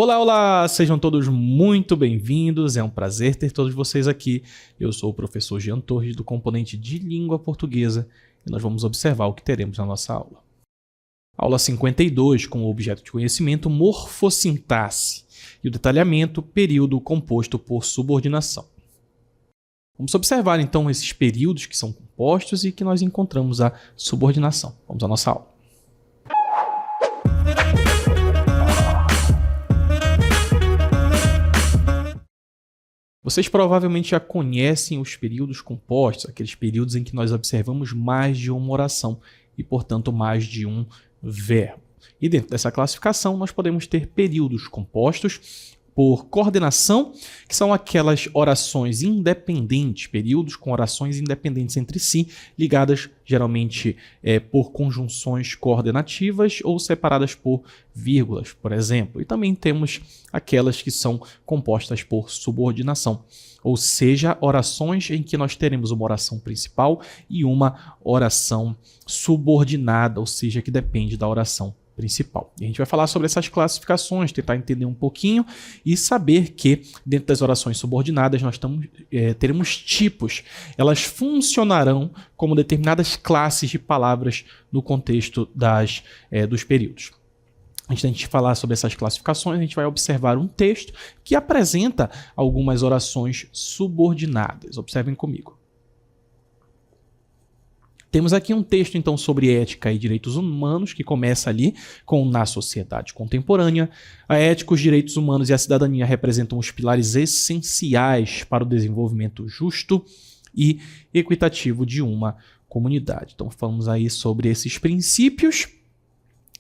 Olá, olá! Sejam todos muito bem-vindos, é um prazer ter todos vocês aqui. Eu sou o professor Jean Torres do componente de Língua Portuguesa e nós vamos observar o que teremos na nossa aula. Aula 52, com o objeto de conhecimento morfossintaxe e o detalhamento período composto por subordinação. Vamos observar então esses períodos que são compostos e que nós encontramos a subordinação. Vamos à nossa aula. Vocês provavelmente já conhecem os períodos compostos, aqueles períodos em que nós observamos mais de uma oração e, portanto, mais de um verbo. E dentro dessa classificação, nós podemos ter períodos compostos por coordenação, que são aquelas orações independentes, períodos com orações independentes entre si, ligadas geralmente por conjunções coordenativas ou separadas por vírgulas, por exemplo. E também temos aquelas que são compostas por subordinação, ou seja, orações em que nós teremos uma oração principal e uma oração subordinada, ou seja, que depende da oração principal. E a gente vai falar sobre essas classificações, tentar entender um pouquinho e saber que dentro das orações subordinadas nós teremos tipos. Elas funcionarão como determinadas classes de palavras no contexto dos períodos. Antes da gente falar sobre essas classificações, a gente vai observar um texto que apresenta algumas orações subordinadas. Observem comigo. Temos aqui um texto, então, sobre ética e direitos humanos, que começa ali com na sociedade contemporânea. A ética, os direitos humanos e a cidadania representam os pilares essenciais para o desenvolvimento justo e equitativo de uma comunidade. Então, falamos aí sobre esses princípios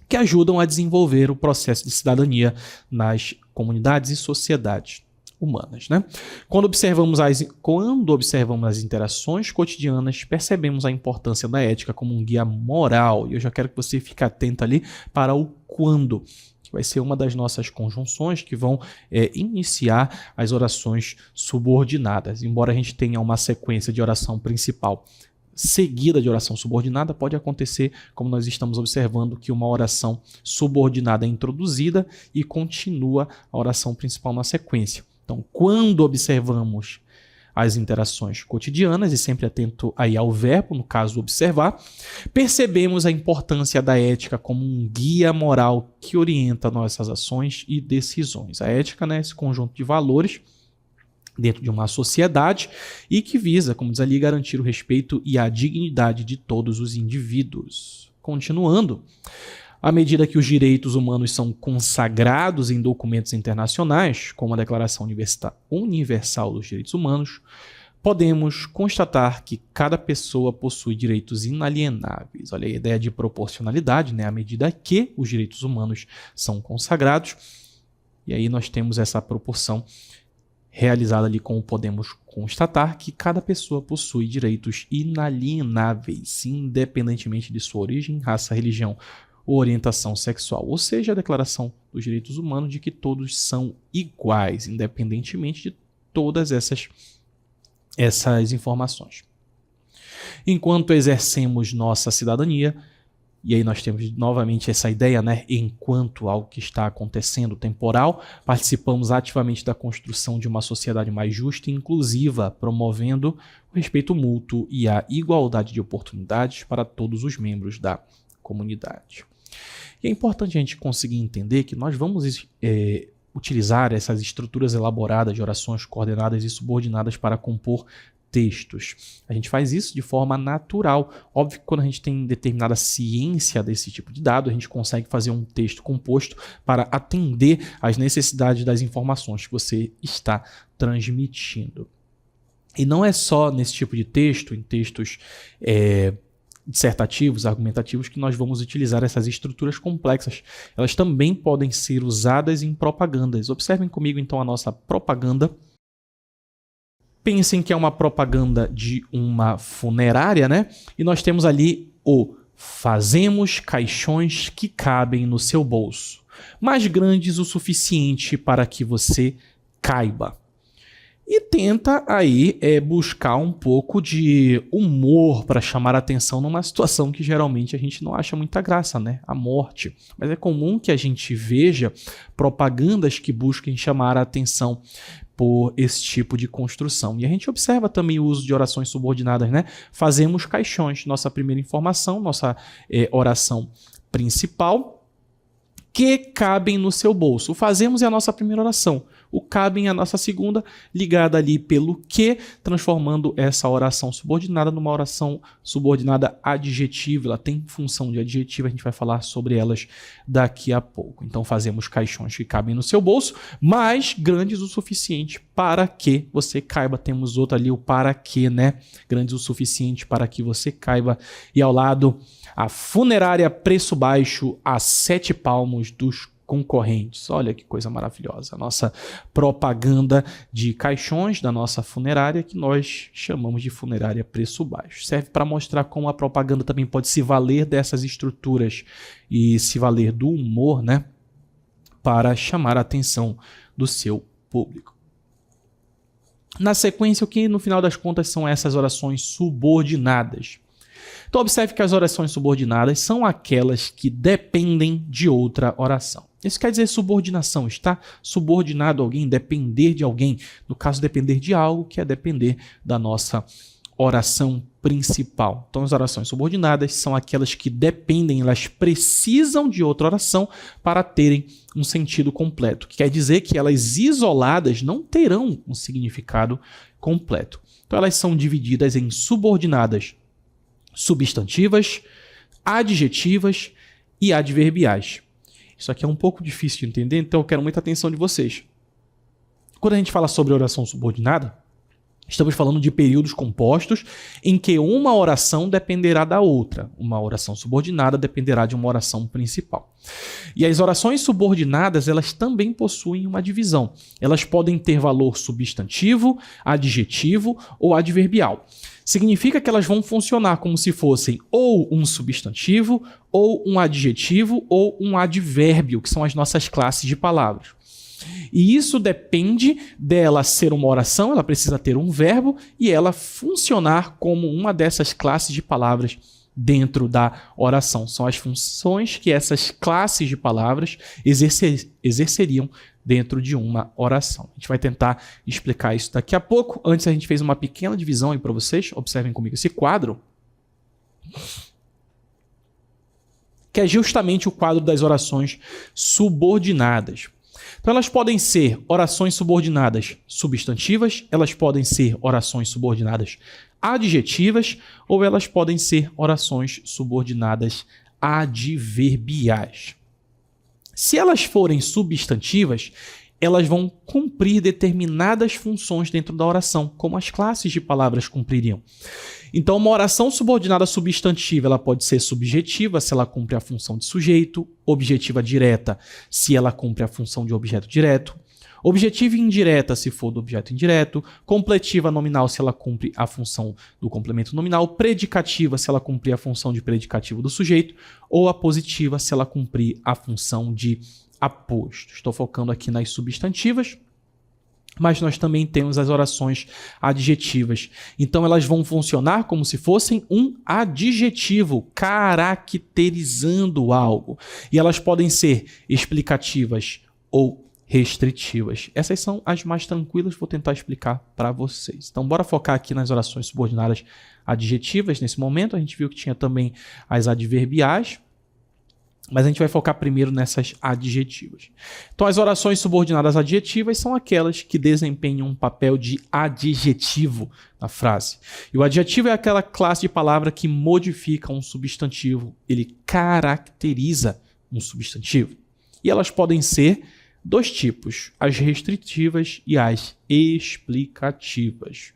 que ajudam a desenvolver o processo de cidadania nas comunidades e sociedades humanas, né? Quando observamos as interações cotidianas, percebemos a importância da ética como um guia moral. E eu já quero que você fique atento ali para o quando, que vai ser uma das nossas conjunções que vão iniciar as orações subordinadas. Embora a gente tenha uma sequência de oração principal seguida de oração subordinada, pode acontecer, como nós estamos observando, que uma oração subordinada é introduzida e continua a oração principal na sequência. Então, quando observamos as interações cotidianas, e sempre atento aí ao verbo, no caso observar, percebemos a importância da ética como um guia moral que orienta nossas ações e decisões. A ética, né, é esse conjunto de valores dentro de uma sociedade e que visa, como diz ali, garantir o respeito e a dignidade de todos os indivíduos. Continuando, à medida que os direitos humanos são consagrados em documentos internacionais, como a Declaração Universal dos Direitos Humanos, podemos constatar que cada pessoa possui direitos inalienáveis. Olha aí a ideia de proporcionalidade, né? À medida que os direitos humanos são consagrados, e aí nós temos essa proporção realizada ali como podemos constatar que cada pessoa possui direitos inalienáveis, independentemente de sua origem, raça, religião ou orientação sexual. Ou seja, a Declaração dos Direitos Humanos de que todos são iguais, independentemente de todas essas informações. Enquanto exercemos nossa cidadania, e aí nós temos novamente essa ideia, né? Enquanto algo que está acontecendo temporal, participamos ativamente da construção de uma sociedade mais justa e inclusiva, promovendo o respeito mútuo e a igualdade de oportunidades para todos os membros da comunidade. E é importante a gente conseguir entender que nós vamos utilizar essas estruturas elaboradas de orações coordenadas e subordinadas para compor textos. A gente faz isso de forma natural. Óbvio que quando a gente tem determinada ciência desse tipo de dado, a gente consegue fazer um texto composto para atender às necessidades das informações que você está transmitindo. E não é só nesse tipo de texto, em textos dissertativos, argumentativos, que nós vamos utilizar essas estruturas complexas. Elas também podem ser usadas em propagandas. Observem comigo então a nossa propaganda. Pensem que é uma propaganda de uma funerária, né? E nós temos ali o fazemos caixões que cabem no seu bolso, mais grandes o suficiente para que você caiba. e tenta aí buscar um pouco de humor para chamar a atenção numa situação que geralmente a gente não acha muita graça, né? A morte. Mas é comum que a gente veja propagandas que busquem chamar a atenção por esse tipo de construção. E a gente observa também o uso de orações subordinadas, né? Fazemos caixões, nossa primeira informação, nossa oração principal, que cabem no seu bolso. O fazemos é a nossa primeira oração. O cabem é a nossa segunda, ligada ali pelo que, transformando essa oração subordinada numa oração subordinada adjetiva. Ela tem função de adjetivo, a gente vai falar sobre elas daqui a pouco. Então fazemos caixões que cabem no seu bolso, mas grandes o suficiente para que você caiba. Temos outro ali, o para que, né? Grandes o suficiente para que você caiba. E ao lado, a funerária preço baixo a 7 palmos dos concorrentes. Olha que coisa maravilhosa. A nossa propaganda de caixões da nossa funerária, que nós chamamos de funerária preço baixo. Serve para mostrar como a propaganda também pode se valer dessas estruturas e se valer do humor, né? Para chamar a atenção do seu público. Na sequência, o que no final das contas são essas orações subordinadas? Então observe que as orações subordinadas são aquelas que dependem de outra oração. Isso quer dizer subordinação, está subordinado a alguém, depender de alguém. No caso, depender de algo, que é depender da nossa oração principal. Então as orações subordinadas são aquelas que dependem, elas precisam de outra oração para terem um sentido completo. Que quer dizer que elas isoladas não terão um significado completo. Então elas são divididas em subordinadas substantivas, adjetivas e adverbiais. Isso aqui é um pouco difícil de entender, então eu quero muita atenção de vocês. Quando a gente fala sobre oração subordinada, estamos falando de períodos compostos em que uma oração dependerá da outra. Uma oração subordinada dependerá de uma oração principal. E as orações subordinadas, elas também possuem uma divisão. Elas podem ter valor substantivo, adjetivo ou adverbial. Significa que elas vão funcionar como se fossem ou um substantivo, ou um adjetivo, ou um advérbio, que são as nossas classes de palavras. E isso depende dela ser uma oração, ela precisa ter um verbo e ela funcionar como uma dessas classes de palavras dentro da oração. São as funções que essas classes de palavras exerceriam dentro de uma oração. A gente vai tentar explicar isso daqui a pouco. Antes a gente fez uma pequena divisão aí para vocês. Observem comigo esse quadro, que é justamente o quadro das orações subordinadas. Então elas podem ser orações subordinadas substantivas, elas podem ser orações subordinadas adjetivas, ou elas podem ser orações subordinadas adverbiais. Se elas forem substantivas, elas vão cumprir determinadas funções dentro da oração, como as classes de palavras cumpririam. Então, uma oração subordinada substantiva, ela pode ser subjetiva, se ela cumpre a função de sujeito, objetiva direta, se ela cumpre a função de objeto direto, objetiva indireta, se for do objeto indireto, completiva nominal, se ela cumpre a função do complemento nominal, predicativa, se ela cumprir a função de predicativo do sujeito, ou apositiva, se ela cumprir a função de aposto. Estou focando aqui nas substantivas, mas nós também temos as orações adjetivas. Então elas vão funcionar como se fossem um adjetivo, caracterizando algo. E elas podem ser explicativas ou restritivas. Essas são as mais tranquilas, vou tentar explicar para vocês. Então bora focar aqui nas orações subordinadas adjetivas nesse momento. A gente viu que tinha também as adverbiais, mas a gente vai focar primeiro nessas adjetivas. Então as orações subordinadas adjetivas são aquelas que desempenham um papel de adjetivo na frase. E o adjetivo é aquela classe de palavra que modifica um substantivo, ele caracteriza um substantivo. E elas podem ser dois tipos, as restritivas e as explicativas.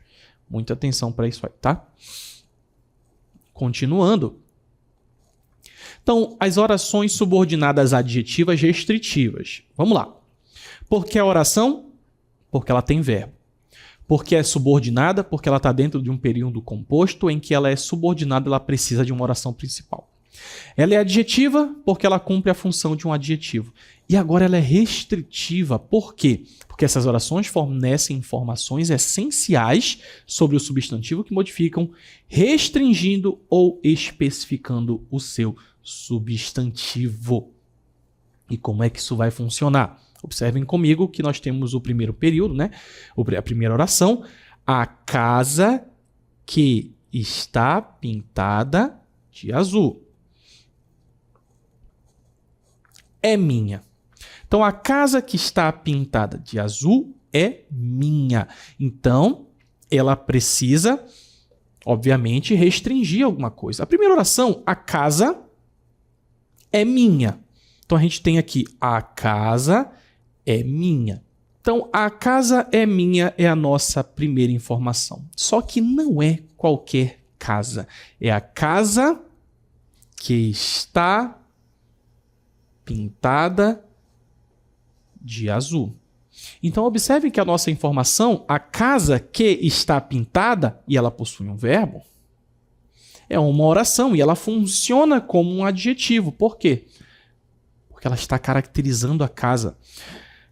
Muita atenção para isso aí, tá? Continuando. Então, as orações subordinadas adjetivas restritivas. Vamos lá. Por que a oração? Porque ela tem verbo. Porque é subordinada? Porque ela está dentro de um período composto em que ela é subordinada, ela precisa de uma oração principal. Ela é adjetiva porque ela cumpre a função de um adjetivo. E agora ela é restritiva. Por quê? Porque essas orações fornecem informações essenciais sobre o substantivo que modificam, restringindo ou especificando o seu substantivo. E como é que isso vai funcionar? Observem comigo que nós temos o primeiro período, né? A primeira oração. A casa que está pintada de azul é minha. Então, a casa que está pintada de azul é minha. Então, ela precisa, obviamente, restringir alguma coisa. A primeira oração, a casa é minha. Então, a gente tem aqui, a casa é minha. Então, a casa é minha é a nossa primeira informação. Só que não é qualquer casa. É a casa que está pintada de azul. Então, observe que a nossa informação, a casa que está pintada, e ela possui um verbo, é uma oração e ela funciona como um adjetivo. Por quê? Porque ela está caracterizando a casa.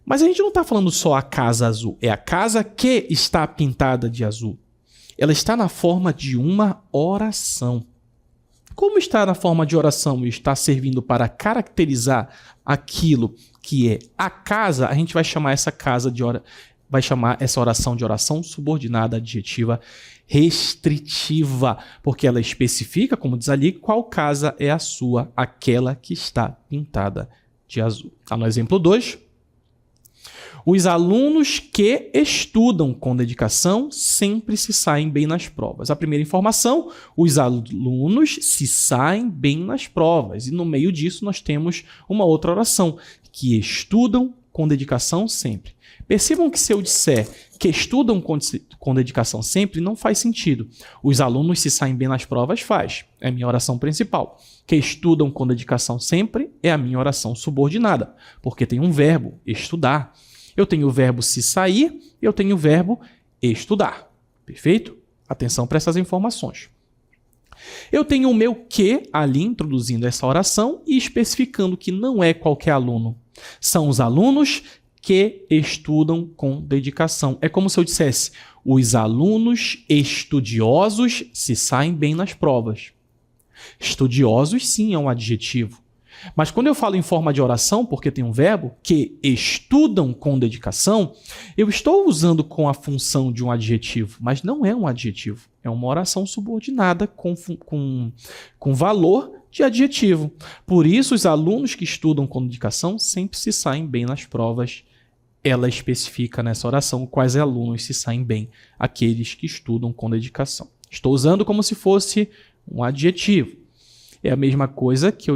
Mas a gente não está falando só a casa azul, é a casa que está pintada de azul. Ela está na forma de uma oração. Como está na forma de oração e está servindo para caracterizar aquilo que é a casa, a gente vai chamar essa vai chamar essa oração de oração subordinada adjetiva restritiva, porque ela especifica, como diz ali, qual casa é a sua, aquela que está pintada de azul. Tá no exemplo 2. Os alunos que estudam com dedicação sempre se saem bem nas provas. A primeira informação, os alunos se saem bem nas provas. E no meio disso nós temos uma outra oração, que estudam com dedicação sempre. Percebam que se eu disser que estudam com dedicação sempre, não faz sentido. Os alunos se saem bem nas provas faz. É a minha oração principal. Que estudam com dedicação sempre é a minha oração subordinada, porque tem um verbo, estudar. Eu tenho o verbo se sair, eu tenho o verbo estudar. Perfeito? Atenção para essas informações. Eu tenho o meu que ali introduzindo essa oração e especificando que não é qualquer aluno. São os alunos que estudam com dedicação. É como se eu dissesse, os alunos estudiosos se saem bem nas provas. Estudiosos, sim, é um adjetivo. Mas quando eu falo em forma de oração, porque tem um verbo, que estudam com dedicação, eu estou usando com a função de um adjetivo, mas não é um adjetivo. É uma oração subordinada com valor de adjetivo. Por isso, os alunos que estudam com dedicação sempre se saem bem nas provas. Ela especifica nessa oração quais alunos se saem bem, aqueles que estudam com dedicação. Estou usando como se fosse um adjetivo. É a mesma coisa que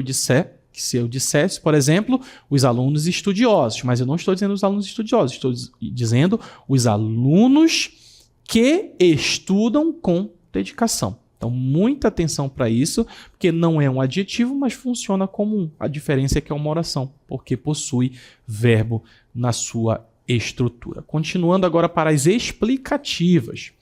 se eu dissesse, por exemplo, os alunos estudiosos, mas eu não estou dizendo os alunos estudiosos, estou dizendo os alunos que estudam com dedicação. Então, muita atenção para isso, porque não é um adjetivo, mas funciona como um. A diferença é que é uma oração, porque possui verbo na sua estrutura. Continuando agora para as explicativas.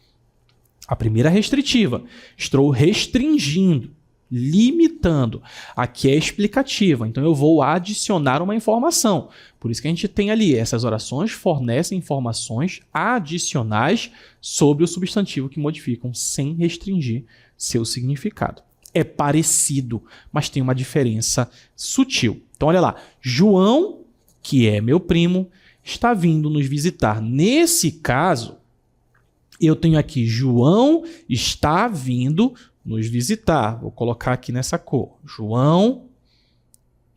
A primeira restritiva, estou restringindo, limitando. Aqui é explicativa, então eu vou adicionar uma informação. Por isso que a gente tem ali, essas orações fornecem informações adicionais sobre o substantivo que modificam, sem restringir seu significado. É parecido, mas tem uma diferença sutil. Então olha lá, João, que é meu primo, está vindo nos visitar. Nesse caso, eu tenho aqui, João está vindo nos visitar. Vou colocar aqui nessa cor. João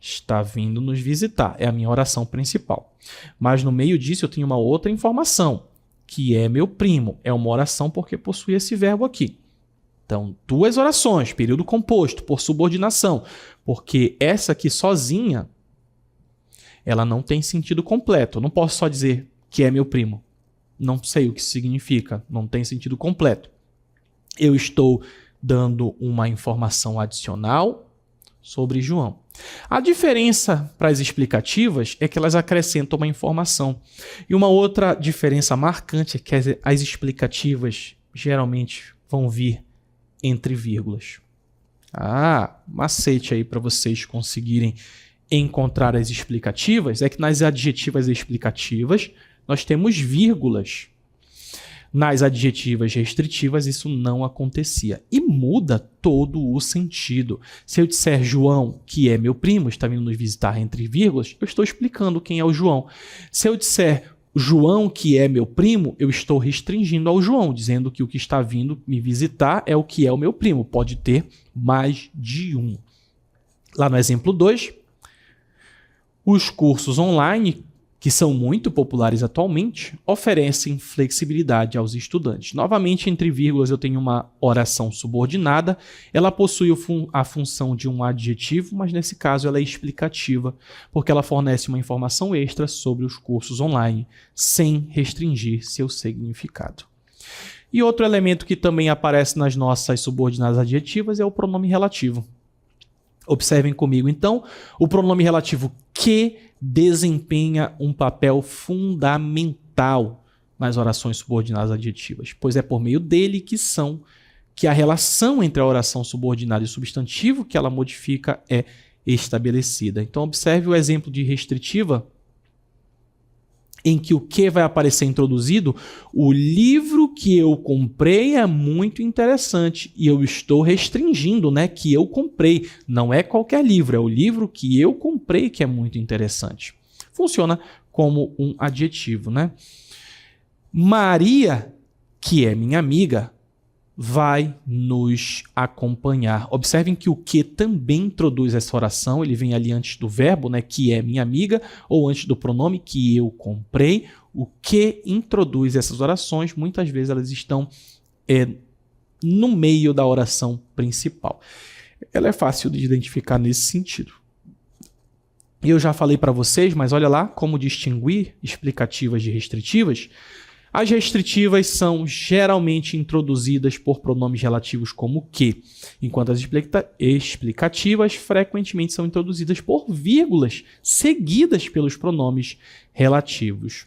está vindo nos visitar. É a minha oração principal. Mas no meio disso eu tenho uma outra informação, que é meu primo. É uma oração porque possui esse verbo aqui. Então, duas orações, período composto, por subordinação. Porque essa aqui sozinha, ela não tem sentido completo. Eu não posso só dizer que é meu primo. Não sei o que significa. Não tem sentido completo. Eu estou dando uma informação adicional sobre João. A diferença para as explicativas é que elas acrescentam uma informação. E uma outra diferença marcante é que as explicativas geralmente vão vir entre vírgulas. Macete aí para vocês conseguirem encontrar as explicativas é que nas adjetivas explicativas nós temos vírgulas. Nas adjetivas restritivas isso não acontecia e muda todo o sentido. Se eu disser João, que é meu primo, está vindo nos visitar entre vírgulas, eu estou explicando quem é o João. Se eu disser João, que é meu primo, eu estou restringindo ao João, dizendo que o que está vindo me visitar é o que é o meu primo. Pode ter mais de um. Lá no exemplo 2, os cursos online, que são muito populares atualmente, oferecem flexibilidade aos estudantes. Novamente, entre vírgulas, eu tenho uma oração subordinada. Ela possui a função de um adjetivo, mas nesse caso ela é explicativa, porque ela fornece uma informação extra sobre os cursos online, sem restringir seu significado. E outro elemento que também aparece nas nossas subordinadas adjetivas é o pronome relativo. Observem comigo, então, o pronome relativo que desempenha um papel fundamental nas orações subordinadas adjetivas, pois é por meio dele que a relação entre a oração subordinada e o substantivo que ela modifica é estabelecida. Então, observe o exemplo de restritiva, em que o que vai aparecer introduzido, o livro que eu comprei é muito interessante e eu estou restringindo, que eu comprei. Não é qualquer livro, é o livro que eu comprei que é muito interessante. Funciona como um adjetivo, Maria, que é minha amiga, vai nos acompanhar. Observem que o que também introduz essa oração, ele vem ali antes do verbo, que é minha amiga, ou antes do pronome que eu comprei. O que introduz essas orações, muitas vezes elas estão no meio da oração principal. Ela é fácil de identificar nesse sentido. Eu já falei para vocês, mas olha lá como distinguir explicativas de restritivas. As restritivas são geralmente introduzidas por pronomes relativos como que, enquanto as explicativas frequentemente são introduzidas por vírgulas seguidas pelos pronomes relativos.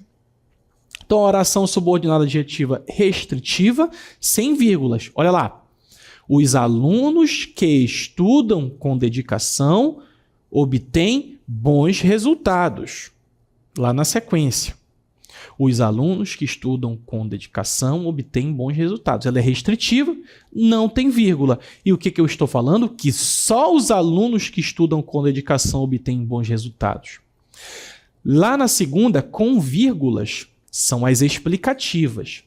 Então, a oração subordinada adjetiva restritiva sem vírgulas. Olha lá. Os alunos que estudam com dedicação obtêm bons resultados. Lá na sequência. Os alunos que estudam com dedicação obtêm bons resultados. Ela é restritiva, não tem vírgula. E o que eu estou falando? Que só os alunos que estudam com dedicação obtêm bons resultados. Lá na segunda, com vírgulas, são as explicativas.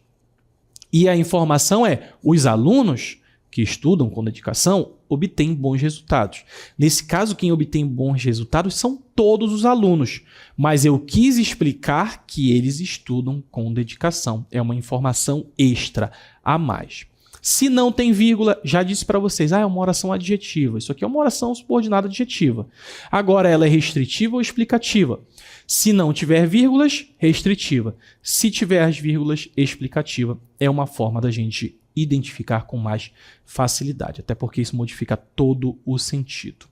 E a informação é: os alunos que estudam com dedicação obtêm bons resultados. Nesse caso, quem obtém bons resultados são todos os alunos, mas eu quis explicar que eles estudam com dedicação. É uma informação extra a mais. Se não tem vírgula, já disse para vocês, é uma oração adjetiva. Isso aqui é uma oração subordinada adjetiva. Agora, ela é restritiva ou explicativa? Se não tiver vírgulas, restritiva. Se tiver as vírgulas, explicativa. É uma forma da gente identificar com mais facilidade, até porque isso modifica todo o sentido.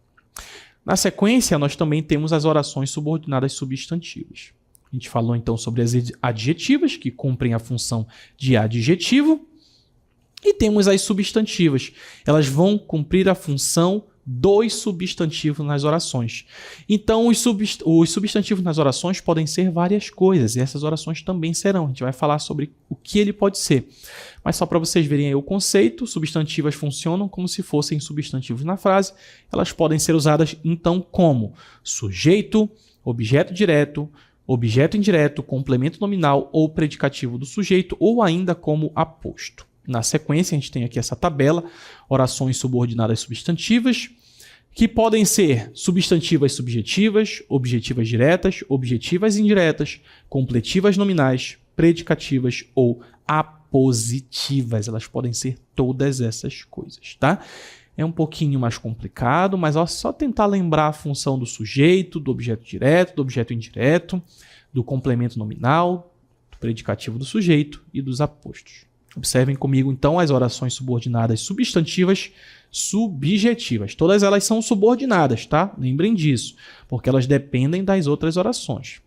Na sequência, nós também temos as orações subordinadas substantivas. A gente falou então sobre as adjetivas, que cumprem a função de adjetivo, e temos as substantivas. Elas vão cumprir a função dos substantivos nas orações. Então, os substantivos nas orações podem ser várias coisas, e essas orações também serão. A gente vai falar sobre o que ele pode ser. Mas só para vocês verem aí o conceito, substantivas funcionam como se fossem substantivos na frase. Elas podem ser usadas, então, como sujeito, objeto direto, objeto indireto, complemento nominal ou predicativo do sujeito, ou ainda como aposto. Na sequência, a gente tem aqui essa tabela, orações subordinadas substantivas, que podem ser substantivas subjetivas, objetivas diretas, objetivas indiretas, completivas nominais, predicativas ou apositivas. Elas podem ser todas essas coisas, tá? É um pouquinho mais complicado, mas é só tentar lembrar a função do sujeito, do objeto direto, do objeto indireto, do complemento nominal, do predicativo do sujeito e dos apostos. Observem comigo, então, as orações subordinadas substantivas subjetivas. Todas elas são subordinadas, tá? Lembrem disso, porque elas dependem das outras orações.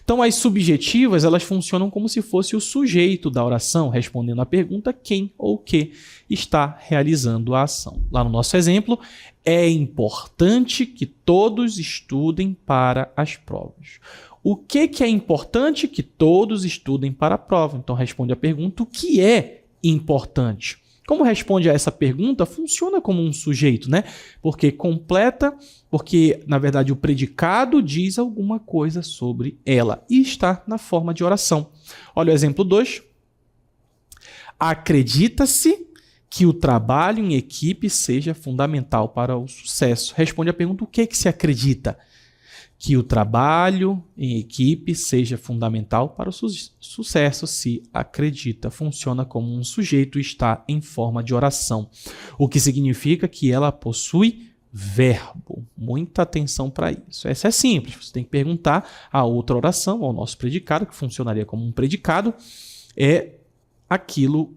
Então, as subjetivas, elas funcionam como se fosse o sujeito da oração, respondendo à pergunta quem ou que está realizando a ação. Lá no nosso exemplo, é importante que todos estudem para as provas. O que é importante? Que todos estudem para a prova. Então, responde a pergunta o que é importante. Como responde a essa pergunta, funciona como um sujeito, né? Porque completa, porque, na verdade, o predicado diz alguma coisa sobre ela e está na forma de oração. Olha o exemplo 2. Acredita-se que o trabalho em equipe seja fundamental para o sucesso. Responde a pergunta, o que se acredita? Que o trabalho em equipe seja fundamental para o sucesso, se acredita. Funciona como um sujeito e está em forma de oração, o que significa que ela possui verbo. Muita atenção para isso. Essa é simples, você tem que perguntar a outra oração, ao nosso predicado, que funcionaria como um predicado, é aquilo,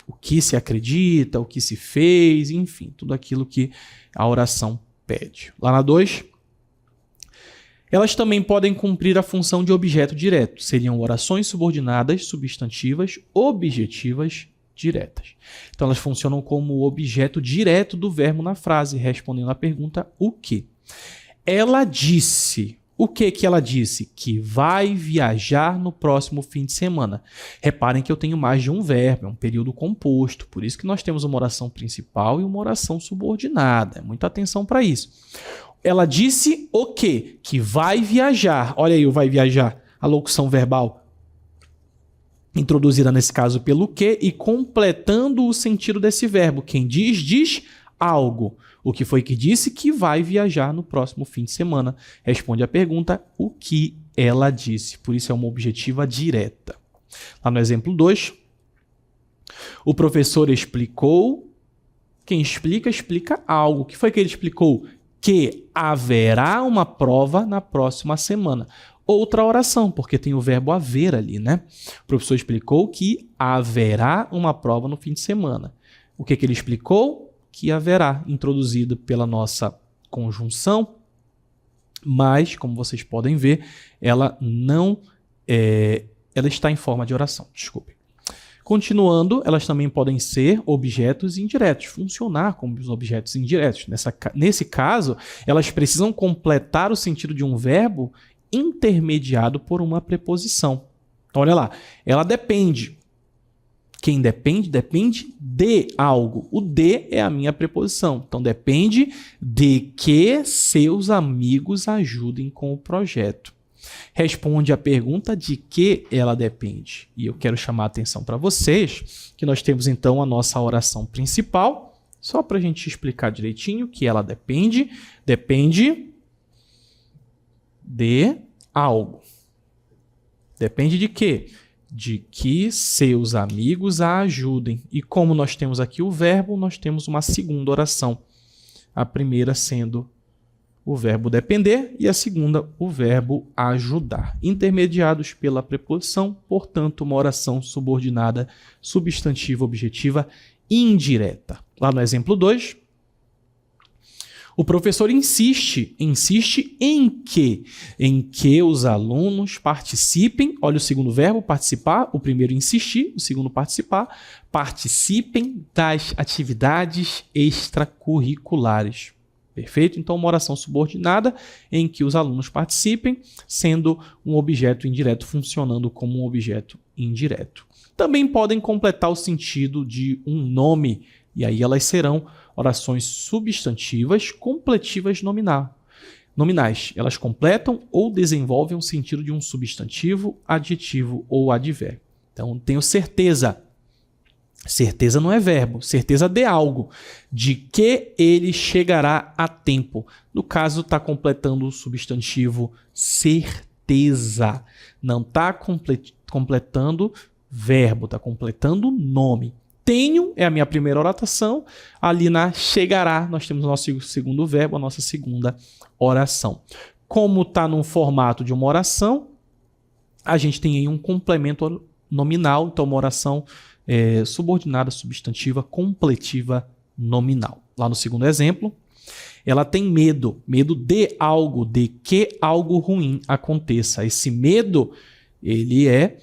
o que se acredita, o que se fez, enfim, tudo aquilo que a oração pede. Lá na 2... elas também podem cumprir a função de objeto direto. Seriam orações subordinadas, substantivas, objetivas, diretas. Então, elas funcionam como objeto direto do verbo na frase, respondendo à pergunta o que. Ela disse. O que ela disse? Que vai viajar no próximo fim de semana. Reparem que eu tenho mais de um verbo, é um período composto. Por isso que nós temos uma oração principal e uma oração subordinada. Muita atenção para isso. Ela disse o quê? Que vai viajar. Olha aí o vai viajar. A locução verbal introduzida nesse caso pelo que e completando o sentido desse verbo. Quem diz, diz algo. O que foi que disse? Que vai viajar no próximo fim de semana. Responde a pergunta o que ela disse. Por isso é uma objetiva direta. Lá no exemplo 2, o professor explicou. Quem explica, explica algo. O que foi que ele explicou? Que haverá uma prova na próxima semana. Outra oração, porque tem o verbo haver ali, né? O professor explicou que haverá uma prova no fim de semana. O que ele explicou? Que haverá, introduzido pela nossa conjunção, mas, como vocês podem ver, ela não ela está em forma de oração. Desculpe. Continuando, elas também podem ser objetos indiretos, funcionar como os objetos indiretos. Nesse caso, elas precisam completar o sentido de um verbo intermediado por uma preposição. Então, olha lá, ela depende. Quem depende? Depende de algo. O de é a minha preposição. Então, depende de que seus amigos ajudem com o projeto. Responde a pergunta de que ela depende. E eu quero chamar a atenção para vocês que nós temos então a nossa oração principal, só para a gente explicar direitinho que ela depende de algo. Depende de quê? De que seus amigos a ajudem. E como nós temos aqui o verbo, nós temos uma segunda oração. A primeira sendo o verbo depender e a segunda, o verbo ajudar. Intermediados pela preposição, portanto, uma oração subordinada, substantiva, objetiva, indireta. Lá no exemplo 2, o professor insiste em que os alunos participem, olha o segundo verbo, participar, o primeiro insistir, o segundo participar, participem das atividades extracurriculares. Perfeito? Então, uma oração subordinada em que os alunos participem, sendo um objeto indireto funcionando como um objeto indireto. Também podem completar o sentido de um nome, e aí elas serão orações substantivas completivas nominais. Elas completam ou desenvolvem o sentido de um substantivo, adjetivo ou advérbio. Então, tenho certeza. Certeza não é verbo, certeza de algo, de que ele chegará a tempo. No caso, está completando o substantivo certeza. Não está completando verbo, está completando nome. Tenho é a minha primeira oração, ali na chegará nós temos o nosso segundo verbo, a nossa segunda oração. Como está no formato de uma oração, a gente tem aí um complemento nominal, então uma oração subordinada, substantiva, completiva, nominal. Lá no segundo exemplo, ela tem medo. Medo de algo, de que algo ruim aconteça. Esse medo, ele é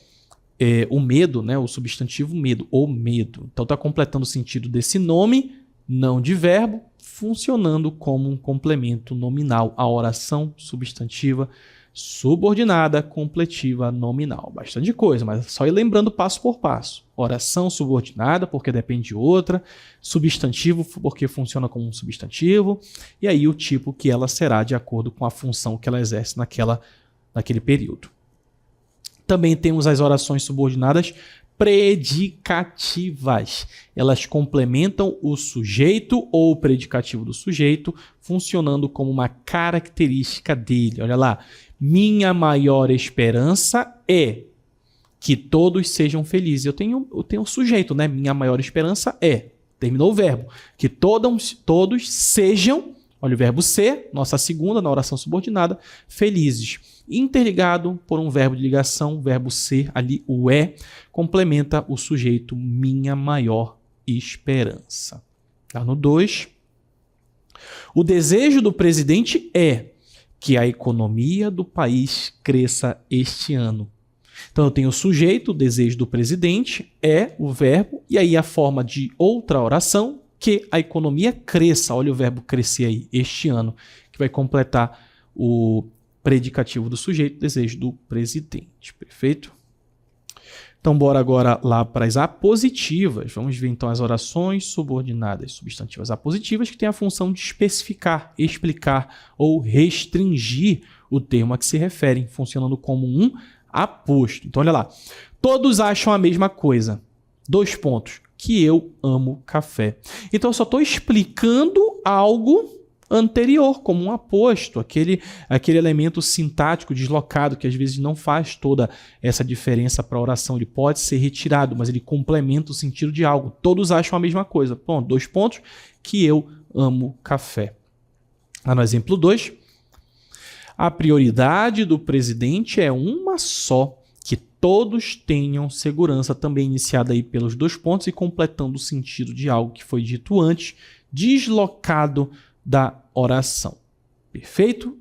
o medo, né? O substantivo medo, ou medo. Então está completando o sentido desse nome, não de verbo, funcionando como um complemento nominal. A oração substantiva subordinada, completiva, nominal. Bastante coisa, mas só ir lembrando passo por passo. Oração subordinada, porque depende de outra. Substantivo, porque funciona como um substantivo. E aí o tipo que ela será de acordo com a função que ela exerce naquele período. Também temos as orações subordinadas predicativas. Elas complementam o sujeito ou o predicativo do sujeito, funcionando como uma característica dele. Olha lá. Minha maior esperança é que todos sejam felizes. Eu tenho o sujeito, né? Minha maior esperança é. Terminou o verbo. Que todos sejam, olha o verbo ser, nossa segunda na oração subordinada, felizes. Interligado por um verbo de ligação, verbo ser, ali o é, complementa o sujeito minha maior esperança. Tá no 2. O desejo do presidente é que a economia do país cresça este ano. Então eu tenho o sujeito, o desejo do presidente, é o verbo, e aí a forma de outra oração, que a economia cresça. Olha o verbo crescer aí, este ano, que vai completar o predicativo do sujeito, desejo do presidente. Perfeito? Então, bora agora lá para as apositivas. Vamos ver, então, as orações subordinadas substantivas apositivas, que têm a função de especificar, explicar ou restringir o termo a que se referem, funcionando como um aposto. Então, olha lá. Todos acham a mesma coisa. 2 pontos. Que eu amo café. Então, eu só estou explicando algo anterior, como um aposto, aquele elemento sintático deslocado que às vezes não faz toda essa diferença para a oração. Ele pode ser retirado, mas ele complementa o sentido de algo. Todos acham a mesma coisa. Bom, 2 pontos, que eu amo café. Lá no exemplo 2, a prioridade do presidente é uma só, que todos tenham segurança, também iniciada aí pelos 2 pontos e completando o sentido de algo que foi dito antes, deslocado da oração. Perfeito?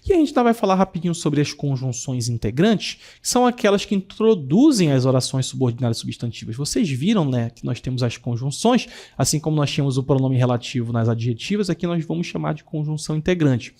E a gente vai falar rapidinho sobre as conjunções integrantes, que são aquelas que introduzem as orações subordinadas substantivas. Vocês viram, né, que nós temos as conjunções, assim como nós tínhamos o pronome relativo nas adjetivas, aqui nós vamos chamar de conjunção integrante.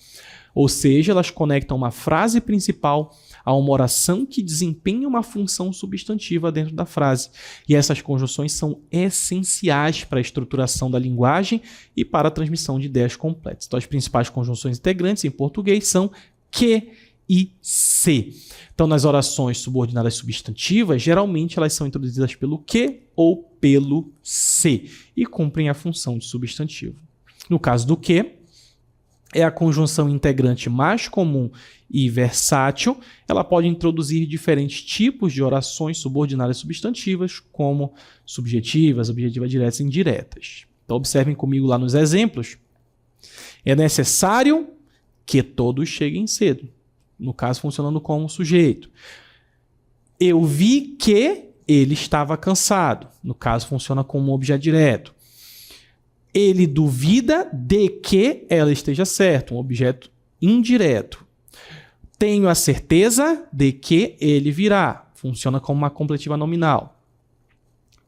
Ou seja, elas conectam uma frase principal a uma oração que desempenha uma função substantiva dentro da frase. E essas conjunções são essenciais para a estruturação da linguagem e para a transmissão de ideias completas. Então, as principais conjunções integrantes em português são que e se. Então, nas orações subordinadas substantivas, geralmente elas são introduzidas pelo que ou pelo se e cumprem a função de substantivo. No caso do que, é a conjunção integrante mais comum e versátil. Ela pode introduzir diferentes tipos de orações subordinadas substantivas, como subjetivas, objetivas diretas e indiretas. Então, observem comigo lá nos exemplos. É necessário que todos cheguem cedo. No caso, funcionando como sujeito. Eu vi que ele estava cansado. No caso, funciona como objeto direto. Ele duvida de que ela esteja certa, um objeto indireto. Tenho a certeza de que ele virá, funciona como uma completiva nominal.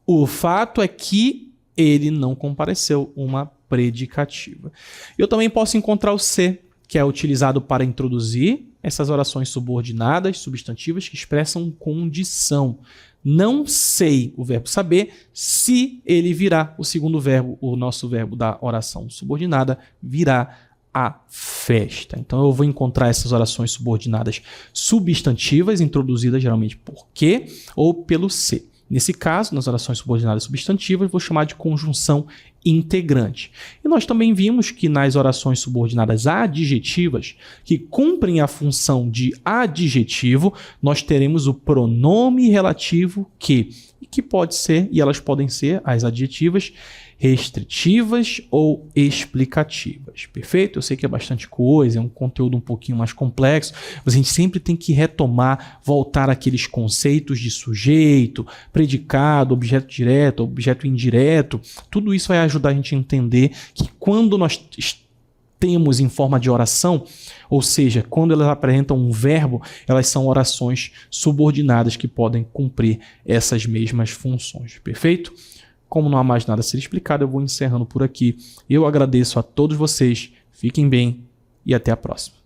O fato é que ele não compareceu, uma predicativa. Eu também posso encontrar o se, que é utilizado para introduzir essas orações subordinadas, substantivas, que expressam condição. Não sei, o verbo saber, se ele virá. O segundo verbo, o nosso verbo da oração subordinada, virá à festa. Então, eu vou encontrar essas orações subordinadas substantivas, introduzidas geralmente por que ou pelo se. Nesse caso, nas orações subordinadas substantivas, vou chamar de conjunção integrante. E nós também vimos que nas orações subordinadas adjetivas, que cumprem a função de adjetivo, nós teremos o pronome relativo que pode ser, e elas podem ser, as adjetivas, restritivas ou explicativas. Perfeito? Eu sei que é bastante coisa, é um conteúdo um pouquinho mais complexo, mas a gente sempre tem que retomar, voltar àqueles conceitos de sujeito, predicado, objeto direto, objeto indireto. Tudo isso vai ajudar a gente a entender que quando nós temos em forma de oração, ou seja, quando elas apresentam um verbo, elas são orações subordinadas que podem cumprir essas mesmas funções, perfeito? Como não há mais nada a ser explicado, eu vou encerrando por aqui. Eu agradeço a todos vocês, fiquem bem e até a próxima.